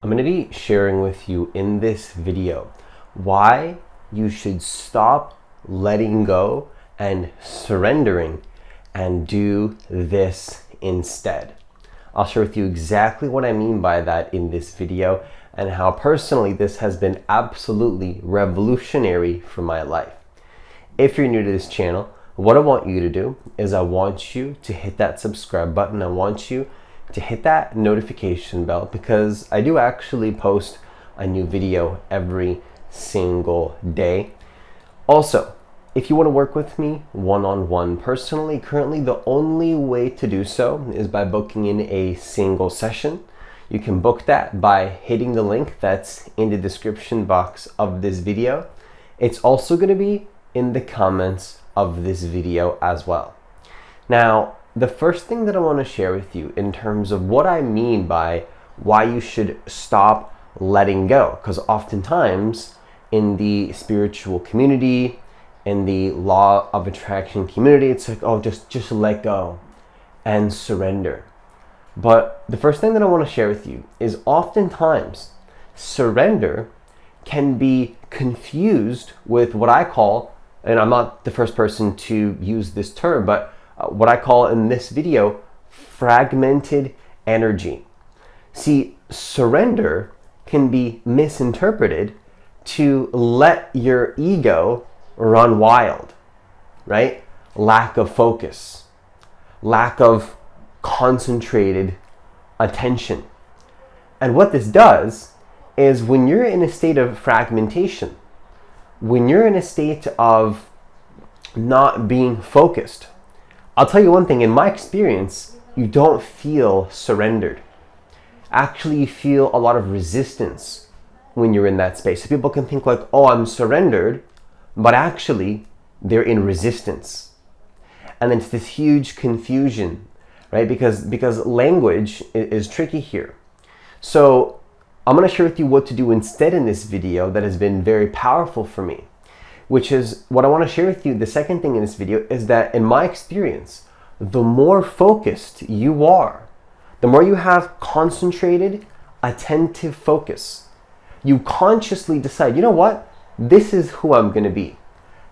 I'm going to be sharing with you in this video why you should stop letting go and surrendering and do this instead. I'll share with you exactly what I mean by that in this video and how personally this has been absolutely revolutionary for my life. If you're new to this channel, what I want you to do is I want you to hit that subscribe button. I want you to hit that notification bell because I do actually post a new video every single day. Also, if you want to work with me one-on-one personally, currently the only way to do so is by booking in a single session. You can book that by hitting the link that's in the description box of this video. It's also going to be in the comments of this video as well. Now, the first thing that I want to share with you in terms of what I mean by why you should stop letting go, because oftentimes in the spiritual community, in the law of attraction community, it's like, oh, just let go and surrender. But the first thing that I want to share with you is oftentimes surrender can be confused with what I call, and I'm not the first person to use this term, but what I call in this video, fragmented energy. See, surrender can be misinterpreted to let your ego run wild, right? Lack of focus, lack of concentrated attention. And what this does is when you're in a state of fragmentation, when you're in a state of not being focused, I'll tell you one thing, in my experience, you don't feel surrendered. Actually, you feel a lot of resistance when you're in that space. So people can think like, oh, I'm surrendered, but actually they're in resistance. And then it's this huge confusion, right? Because language is tricky here. So I'm gonna share with you what to do instead in this video that has been very powerful for me, which is what I want to share with you. The second thing in this video is that in my experience, the more focused you are, the more you have concentrated, attentive focus, you consciously decide, you know what? This is who I'm going to be.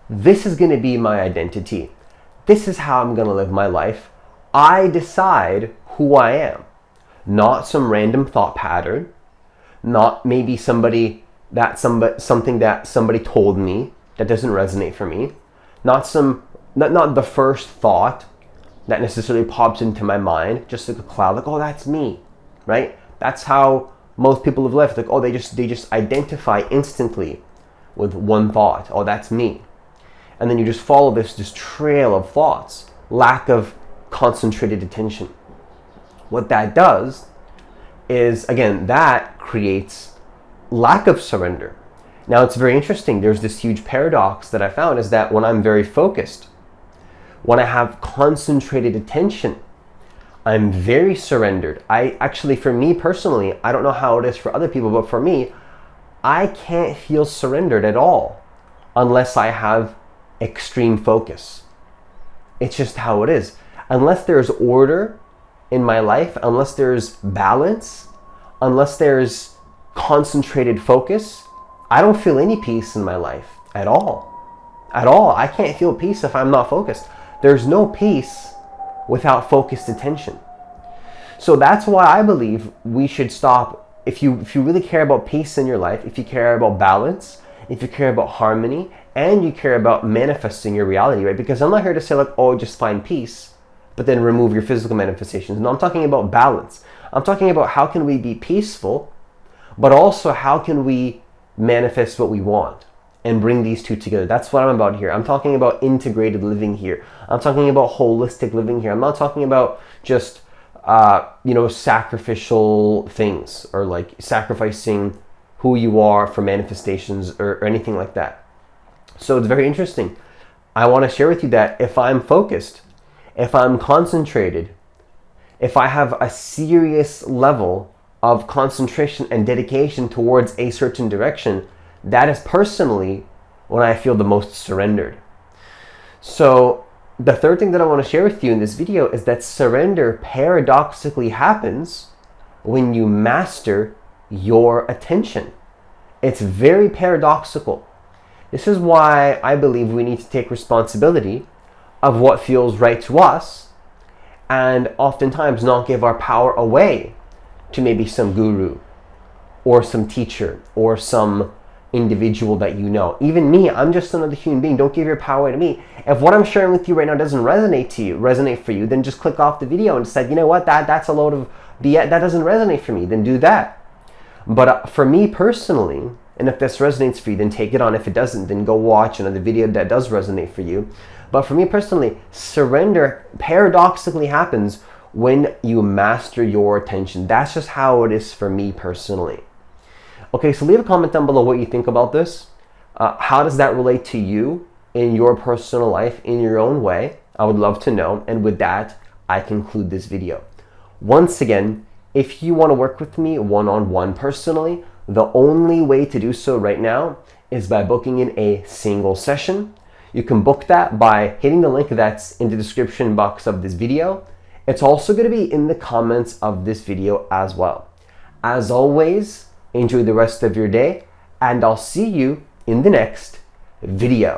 This is going to be my identity. This is how I'm going to live my life. I decide who I am, not some random thought pattern, not maybe something that somebody told me that doesn't resonate for me, not the first thought that necessarily pops into my mind, just like a cloud, like, oh, that's me, right? That's how most people have lived. Like, oh, they just identify instantly with one thought. Oh, that's me. And then you just follow this trail of thoughts, lack of concentrated attention. What that does is, again, that creates lack of surrender. Now, it's very interesting. There's this huge paradox that I found is that when I'm very focused, when I have concentrated attention, I'm very surrendered. For me personally, I don't know how it is for other people, but for me, I can't feel surrendered at all unless I have extreme focus. It's just how it is. Unless there's order in my life, unless there's balance, unless there's concentrated focus, I don't feel any peace in my life at all. At all. I can't feel peace if I'm not focused. There's no peace without focused attention. So that's why I believe we should stop. If you really care about peace in your life, if you care about balance, if you care about harmony, and you care about manifesting your reality, right? Because I'm not here to say like, oh, just find peace, but then remove your physical manifestations. No, I'm talking about balance. I'm talking about how can we be peaceful, but also how can we manifest what we want and bring these two together. That's what I'm about here. I'm talking about integrated living here. I'm talking about holistic living here. I'm not talking about just sacrificial things or like sacrificing who you are for manifestations or anything like that. So it's very interesting. I want to share with you that if I'm focused, if I'm concentrated, if I have a serious level of concentration and dedication towards a certain direction, that is personally when I feel the most surrendered. So the third thing that I want to share with you in this video is that surrender paradoxically happens when you master your attention. It's very paradoxical. This is why I believe we need to take responsibility of what feels right to us and oftentimes not give our power away to maybe some guru or some teacher or some individual that you know. Even me, I'm just another human being. Don't give your power to me. If what I'm sharing with you right now doesn't resonate for you, then just click off the video and decide, you know what, that's a load of BS, that doesn't resonate for me, then do that. But for me personally, and if this resonates for you, then take it on. If it doesn't, then go watch another video that does resonate for you. But for me personally, surrender paradoxically happens when you master your attention. That's just how it is for me personally. Okay, so leave a comment down below what you think about this. How does that relate to you in your personal life, in your own way? I would love to know. And with that, I conclude this video. Once again, if you want to work with me one-on-one personally, the only way to do so right now is by booking in a single session. You can book that by hitting the link that's in the description box of this video. It's also going to be in the comments of this video as well. As always, enjoy the rest of your day, and I'll see you in the next video.